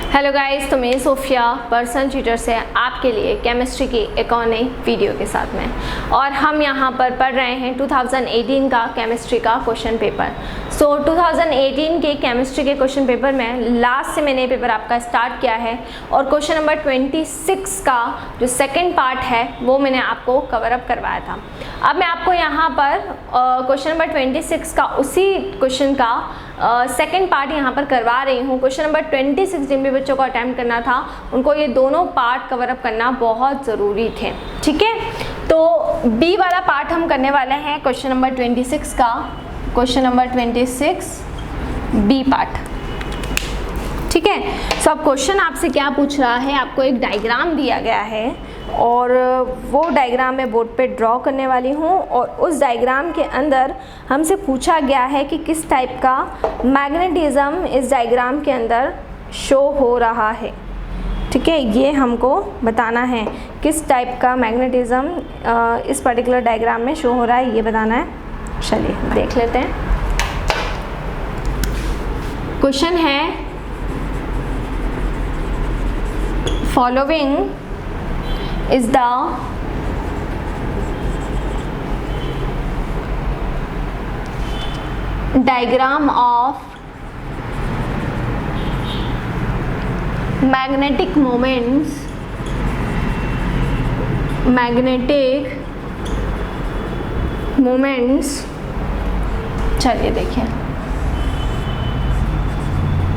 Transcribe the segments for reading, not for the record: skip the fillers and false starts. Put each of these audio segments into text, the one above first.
Hello guys, तो मैं Sophia personal tutor से आपके लिए केमिस्ट्री की एक और नई वीडियो के साथ में, और हम यहाँ पर पढ़ रहे हैं 2018 का केमिस्ट्री का क्वेश्चन पेपर। 2018 के केमिस्ट्री के क्वेश्चन पेपर में लास्ट से मैंने पेपर आपका स्टार्ट किया है, और क्वेश्चन नंबर 26 का जो सेकेंड पार्ट है वो मैंने आपको कवर अप करवाया था। अब मैं आपको यहाँ पर क्वेश्चन नंबर 26 का उसी क्वेश्चन का सेकेंड पार्ट यहाँ पर करवा रही हूँ। क्वेश्चन नंबर 26 जिन भी बच्चों को अटैम्प्ट करना था उनको ये दोनों पार्ट कवर अप करना बहुत ज़रूरी थे, ठीक है। तो बी वाला पार्ट हम करने वाले हैं क्वेश्चन नंबर 26 का, क्वेश्चन नंबर 26 बी पार्ट, ठीक है। सो अब क्वेश्चन आपसे क्या पूछ रहा है, आपको एक डायग्राम दिया गया है और वो डायग्राम मैं बोर्ड पे ड्रॉ करने वाली हूँ, और उस डायग्राम के अंदर हमसे पूछा गया है कि किस टाइप का मैग्नेटिज्म इस डायग्राम के अंदर शो हो रहा है, ठीक है। ये हमको बताना है किस टाइप का मैग्नेटिज्म इस पर्टिकुलर डायग्राम में शो हो रहा है, ये बताना है। चलिए देख लेते हैं। क्वेश्चन है following is the diagram of magnetic moments, चलिए देखिए,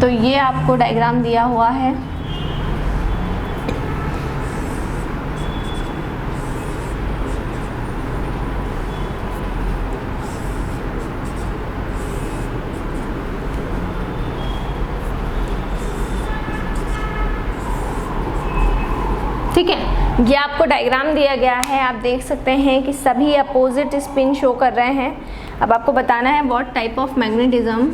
तो ये आपको डायग्राम दिया हुआ है। ठीक है, ये आपको डायग्राम दिया गया है। आप देख सकते हैं कि सभी अपोजिट स्पिन शो कर रहे हैं। अब आपको बताना है what type of magnetism,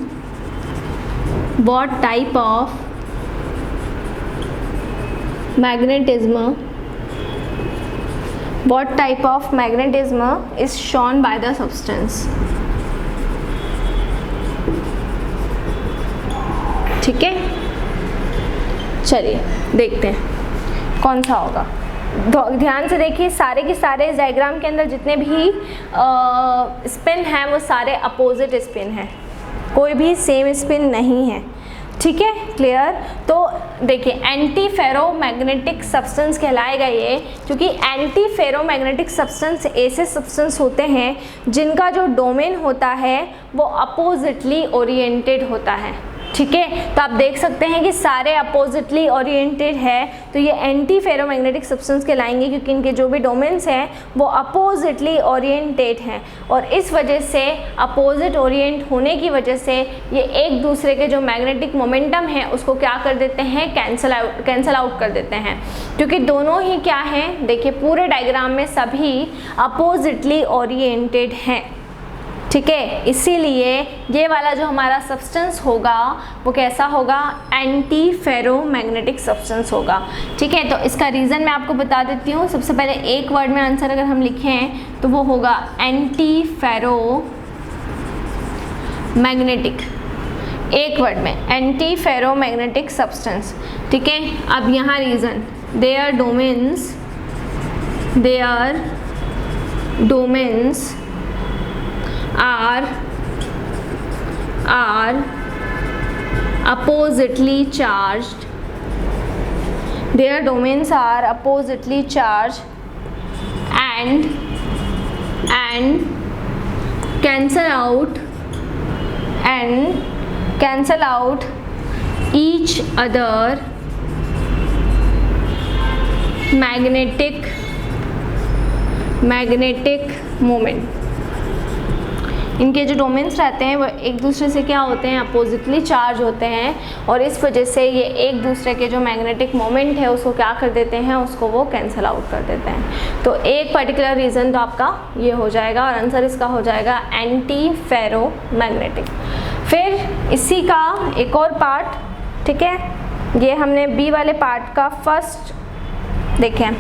is shown by the substance, ठीक है। चलिए देखते हैं कौन सा होगा। ध्यान से देखिए, सारे के सारे इस डायग्राम के अंदर जितने भी स्पिन हैं वो सारे अपोजिट स्पिन हैं, कोई भी सेम स्पिन नहीं है, ठीक है। क्लियर। तो देखिए एंटी फेरोमैग्नेटिक सब्सटेंस कहलाएगा ये, क्योंकि एंटी फेरोमैग्नेटिक सब्सटेंस ऐसे सब्सटेंस होते हैं जिनका जो डोमेन होता है वो अपोजिटली ओरिएंटेड होता है, ठीक है। तो आप देख सकते हैं कि सारे अपोजिटली ओरिएंटेड है, तो ये एंटी फेरोमैग्नेटिक सब्सटेंस कहलाएंगे, क्योंकि इनके जो भी डोमेन्स हैं वो अपोजिटली ओरिएंटेड हैं, और इस वजह से अपोजिट ओरिएंट होने की वजह से ये एक दूसरे के जो मैग्नेटिक मोमेंटम है उसको क्या कर देते हैं, कैंसल आउट कर देते हैं, क्योंकि दोनों ही क्या हैं, देखिए पूरे डायग्राम में सभी अपोजिटली ओरिएंटेड हैं, ठीक है। इसीलिए ये वाला जो हमारा सब्सटेंस होगा वो कैसा होगा, एंटी फेरोमैग्नेटिक सब्सटेंस होगा, ठीक है। तो इसका रीज़न मैं आपको बता देती हूँ। सबसे पहले एक वर्ड में आंसर अगर हम लिखें तो वो होगा एंटी फेरोमैग्नेटिक, एक वर्ड में एंटी फेरोमैग्नेटिक सब्सटेंस, ठीक है। अब यहाँ reason, there domains are oppositely charged, their domains are oppositely charged and cancel out each other magnetic moment। इनके जो डोमेन्स रहते हैं वो एक दूसरे से क्या होते हैं, अपोजिटली चार्ज होते हैं, और इस वजह से ये एक दूसरे के जो मैग्नेटिक मोमेंट है उसको क्या कर देते हैं, उसको वो कैंसिल आउट कर देते हैं। तो एक पर्टिकुलर रीज़न तो आपका ये हो जाएगा, और आंसर इसका हो जाएगा एंटी फेरोमैग्नेटिक। फिर इसी का एक और पार्ट, ठीक है, ये हमने बी वाले पार्ट का फर्स्ट देखें,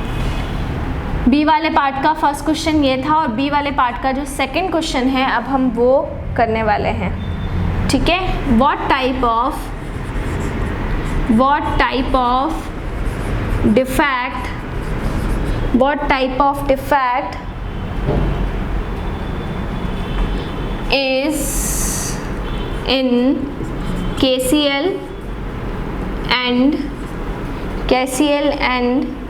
बी वाले पार्ट का फर्स्ट क्वेश्चन ये था, और बी वाले पार्ट का जो सेकंड क्वेश्चन है अब हम वो करने वाले हैं, ठीक है। What type of what type of defect is in KCl and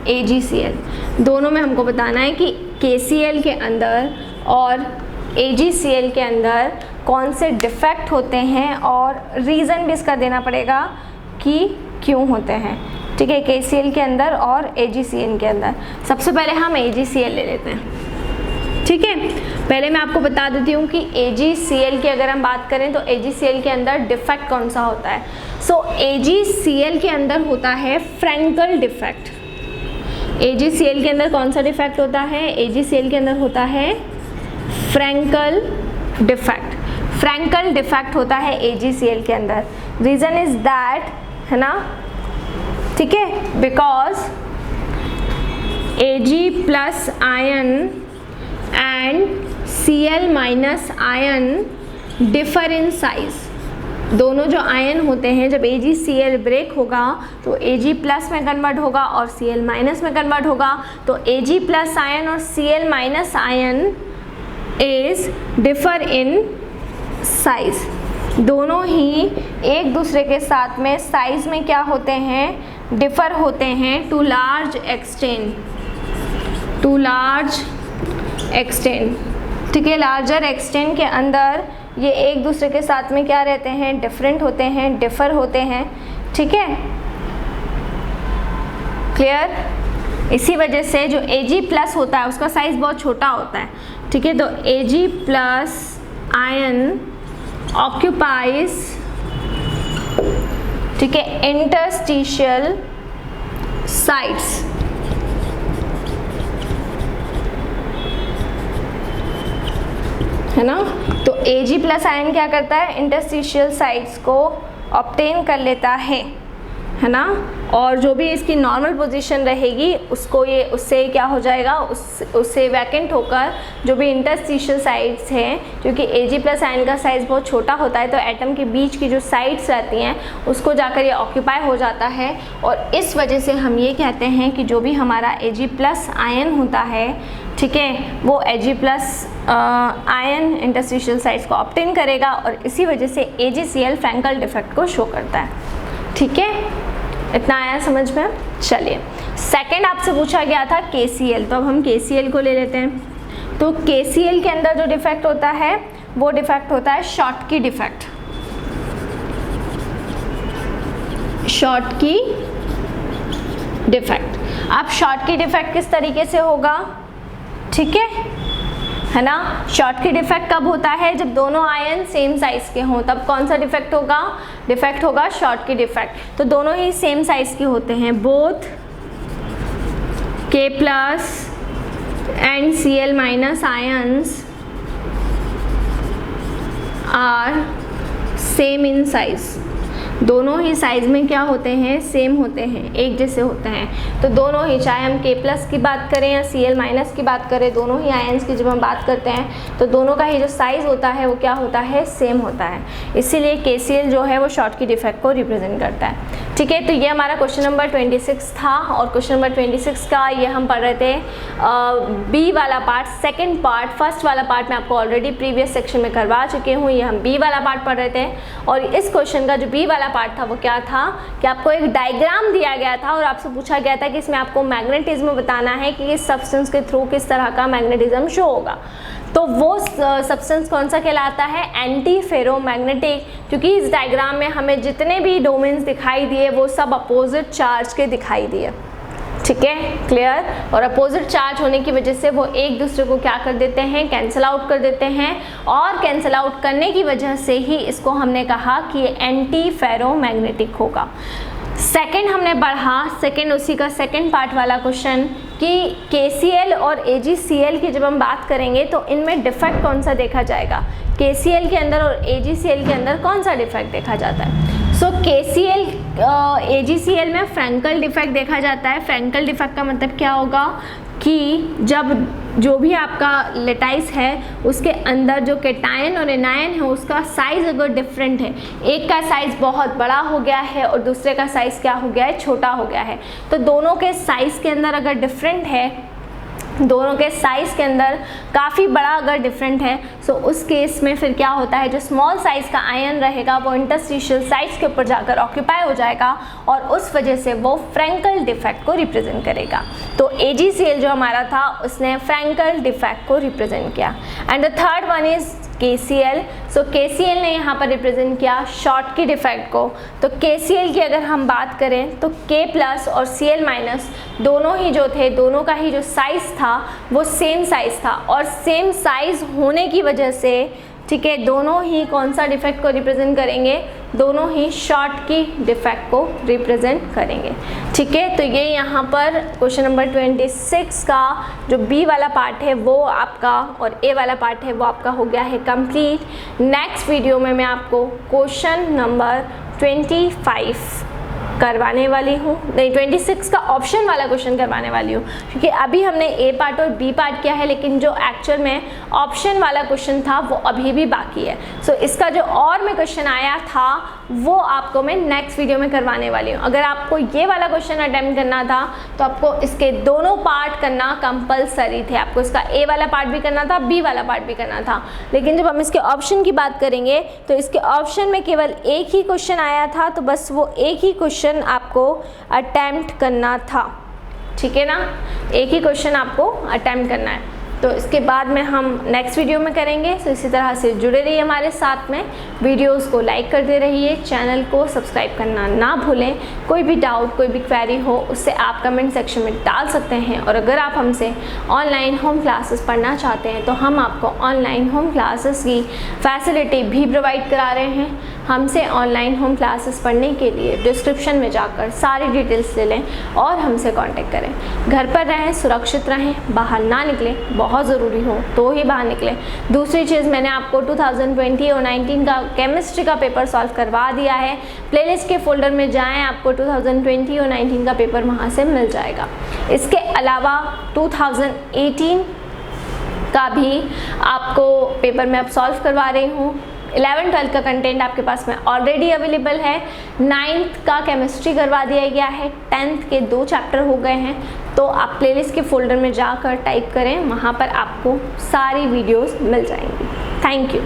AgCl। दोनों में हमको बताना है कि KCl के अंदर और AgCl के अंदर कौन से डिफेक्ट होते हैं और रीज़न भी इसका देना पड़ेगा कि क्यों होते हैं। ठीक है, KCl के अंदर और AgCl के अंदर। सबसे पहले हम AgCl ले लेते हैं। ठीक है, पहले मैं आपको बता देती हूँ कि AgCl की अगर हम बात करें तो AgCl के अंदर डिफेक्ट कौन सा होता है। सो AgCl के अंदर होता है फ्रैंकल डिफेक्ट। AgCl के अंदर कौन सा डिफेक्ट होता है? AgCl के अंदर होता है फ्रैंकल डिफेक्ट। फ्रैंकल डिफेक्ट होता है AgCl के अंदर। रीज़न इज दैट, है ना, ठीक है, because Ag plus ion and Cl minus ion differ in size. दोनों जो आयन होते हैं, जब AgCl ब्रेक होगा तो Ag प्लस में कन्वर्ट होगा और Cl माइनस में कन्वर्ट होगा। तो Ag प्लस आयन और Cl minus ion is differ in size. दोनों ही एक दूसरे के साथ में साइज में क्या होते हैं? डिफर होते हैं टू लार्ज एक्सटेंट। ठीक है, लार्जर एक्सटेंट के अंदर ये एक दूसरे के साथ में क्या रहते हैं? डिफरेंट होते हैं, डिफर होते हैं। ठीक है, क्लियर? इसी वजह से जो Ag प्लस होता है उसका साइज बहुत छोटा होता है। ठीक है, तो Ag प्लस आयन ऑक्यूपाइज, ठीक है, इंटरस्टिशियल साइट्स। है ना, तो Ag प्लस आयन क्या करता है? इंटरस्टिशियल साइट्स को ऑब्टेन कर लेता है ना, और जो भी इसकी नॉर्मल पोजीशन रहेगी उसको ये उससे क्या हो जाएगा? उससे वैकेंट होकर जो भी इंटरस्टिशियल साइट्स हैं, क्योंकि Ag प्लस आयन का साइज़ बहुत छोटा होता है तो एटम के बीच की जो साइट्स रहती हैं उसको जाकर ये ऑक्यूपाई हो जाता है। और इस वजह से हम ये कहते हैं कि जो भी हमारा Ag प्लस आयन होता है, ठीक है, वो Ag plus ion interstitial sites को ऑब्टेन करेगा और इसी वजह से AgCl फ्रैंकल डिफेक्ट को शो करता है। ठीक है, इतना आया समझ में? चलिए, सेकंड आपसे पूछा गया था KCl, तो अब हम KCl को ले लेते हैं। तो KCl के अंदर जो डिफेक्ट होता है वो डिफेक्ट होता है शॉर्टकी डिफेक्ट। Schottky defect. अब शॉर्टकी डिफेक्ट किस तरीके से होगा? ठीक है ना, शॉर्टकी डिफेक्ट कब होता है? जब दोनों आयन सेम साइज के हों, तब कौन सा डिफेक्ट होगा? डिफेक्ट होगा शॉर्टकी डिफेक्ट। तो दोनों ही सेम साइज के होते हैं, both K plus and Cl minus ions are same in size. दोनों ही साइज में क्या होते हैं? सेम होते हैं, एक जैसे होते हैं। तो दोनों ही, चाहे हम K प्लस की बात करें या Cl माइनस की बात करें, दोनों ही आयन्स की जब हम बात करते हैं तो दोनों का ही जो साइज़ होता है वो क्या होता है? सेम होता है। इसीलिए KCl जो है वो शॉर्टकी डिफेक्ट को रिप्रेजेंट करता है। ठीक है, तो ये हमारा क्वेश्चन नंबर 26 था और क्वेश्चन नंबर 26 का ये हम पढ़ रहे थे बी वाला पार्ट। सेकेंड पार्ट, फर्स्ट वाला पार्ट मैं आपको ऑलरेडी प्रीवियस सेक्शन में करवा चुके हूँ, ये हम बी वाला पार्ट पढ़ रहे थे। और इस क्वेश्चन का जो बी वाला पार्ट था वो क्या था कि आपको एक डायग्राम दिया गया था और आपसे पूछा गया था कि इसमें आपको मैग्नेटिज्म बताना है कि इस सब्सटेंस के थ्रू किस तरह का मैग्नेटिज्म शो होगा। तो वो सब्सटेंस कौन सा कहलाता है? एंटी फेरोमैग्नेटिक, क्योंकि इस डायग्राम में हमें जितने भी डोमेन्स दिखाई दिए वो सब अपोजिट चार्ज के दिखाई दिए। ठीक है, क्लियर? और अपोजिट चार्ज होने की वजह से वो एक दूसरे को क्या कर देते हैं? कैंसिल आउट कर देते हैं, और कैंसिल आउट करने की वजह से ही इसको हमने कहा कि ये एंटी फेरोमैग्नेटिक होगा। सेकंड हमने पढ़ा, सेकंड उसी का सेकंड पार्ट वाला क्वेश्चन कि KCl और AgCl की जब हम बात करेंगे तो इनमें डिफेक्ट कौन सा देखा जाएगा? KCl के अंदर और AgCl के अंदर कौन सा डिफेक्ट देखा जाता है? सो KCl AgCl में फ्रैंकल डिफेक्ट देखा जाता है। फ्रैंकल डिफेक्ट का मतलब क्या होगा कि जब जो भी आपका लेटाइस है उसके अंदर जो कैटायन और एनायन है उसका साइज़ अगर डिफरेंट है, एक का साइज़ बहुत बड़ा हो गया है और दूसरे का साइज़ क्या हो गया है, छोटा हो गया है, तो दोनों के साइज़ के अंदर अगर डिफरेंट है, दोनों के साइज़ के अंदर काफ़ी बड़ा अगर डिफरेंट है, सो उस केस में फिर क्या होता है, जो स्मॉल साइज़ का आयन रहेगा वो इंटरस्टिशियल साइट्स के ऊपर जाकर ऑक्यूपाई हो जाएगा और उस वजह से वो फ्रैंकल डिफेक्ट को रिप्रेजेंट करेगा। तो AgCl जो हमारा था उसने फ्रैंकल डिफेक्ट को रिप्रेजेंट किया। And the third one is KCl। So KCl ने यहाँ पर रिप्रेजेंट किया शॉर्टकी डिफेक्ट को। तो KCl की अगर हम बात करें तो K+ और Cl- दोनों ही जो थे, दोनों का ही जो साइज़ था वो सेम साइज़ था और सेम साइज़ होने की वजह से, ठीक है, दोनों ही कौन सा डिफेक्ट को रिप्रेजेंट करेंगे, दोनों ही शॉर्टकी डिफेक्ट को रिप्रेजेंट करेंगे। ठीक है, तो ये यहाँ पर क्वेश्चन नंबर 26 का जो B वाला पार्ट है वो आपका और A वाला पार्ट है वो आपका हो गया है कंप्लीट। नेक्स्ट वीडियो में मैं आपको क्वेश्चन नंबर 25 करवाने वाली हूँ, नहीं 26 का ऑप्शन वाला क्वेश्चन करवाने वाली हूँ, क्योंकि अभी हमने A पार्ट और B पार्ट किया है लेकिन जो एक्चुअल में ऑप्शन वाला क्वेश्चन था वो अभी भी बाकी है। सो इसका जो और में क्वेश्चन आया था वो आपको मैं नेक्स्ट वीडियो में करवाने वाली हूँ। अगर आपको ये वाला क्वेश्चन अटेम्प्ट करना था तो आपको इसके दोनों पार्ट करना कंपलसरी थे, आपको इसका A वाला पार्ट भी करना था, B वाला पार्ट भी करना था। लेकिन जब हम इसके ऑप्शन की बात करेंगे तो इसके ऑप्शन में केवल एक ही क्वेश्चन आया था, तो बस वो एक ही क्वेश्चन आपको अटेम्प्ट करना था। ठीक है ना, एक ही क्वेश्चन आपको अटेम्प्ट करना है। तो इसके बाद में हम नेक्स्ट वीडियो में करेंगे। तो इसी तरह से जुड़े रहिए हमारे साथ में, वीडियोस को लाइक करते रहिए, चैनल को सब्सक्राइब करना ना भूलें। कोई भी डाउट, कोई भी क्वेरी हो उससे आप कमेंट सेक्शन में डाल सकते हैं। और अगर आप हमसे ऑनलाइन होम क्लासेस पढ़ना चाहते हैं तो हम आपको ऑनलाइन होम क्लासेस की फैसिलिटी भी प्रोवाइड करा रहे हैं। हमसे ऑनलाइन होम क्लासेस पढ़ने के लिए डिस्क्रिप्शन में जाकर सारी डिटेल्स ले लें और हमसे कांटेक्ट करें। घर पर रहें, सुरक्षित रहें, बाहर ना निकलें, बहुत ज़रूरी हो तो ही बाहर निकलें। दूसरी चीज़, मैंने आपको 2020 और 19 का केमिस्ट्री का पेपर सॉल्व करवा दिया है। प्लेलिस्ट के फोल्डर में जाएं, आपको 2020 और 19 का पेपर वहाँ से मिल जाएगा। इसके अलावा 2018 का भी आपको पेपर मैं अब सॉल्व करवा रही हूँ। 11-12 का कंटेंट आपके पास में ऑलरेडी अवेलेबल है। 9th का केमिस्ट्री करवा दिया गया है। 10th के 2 चैप्टर हो गए हैं। तो आप प्लेलिस्ट के फोल्डर में जाकर टाइप करें, वहाँ पर आपको सारी वीडियोस मिल जाएंगी। Thank you.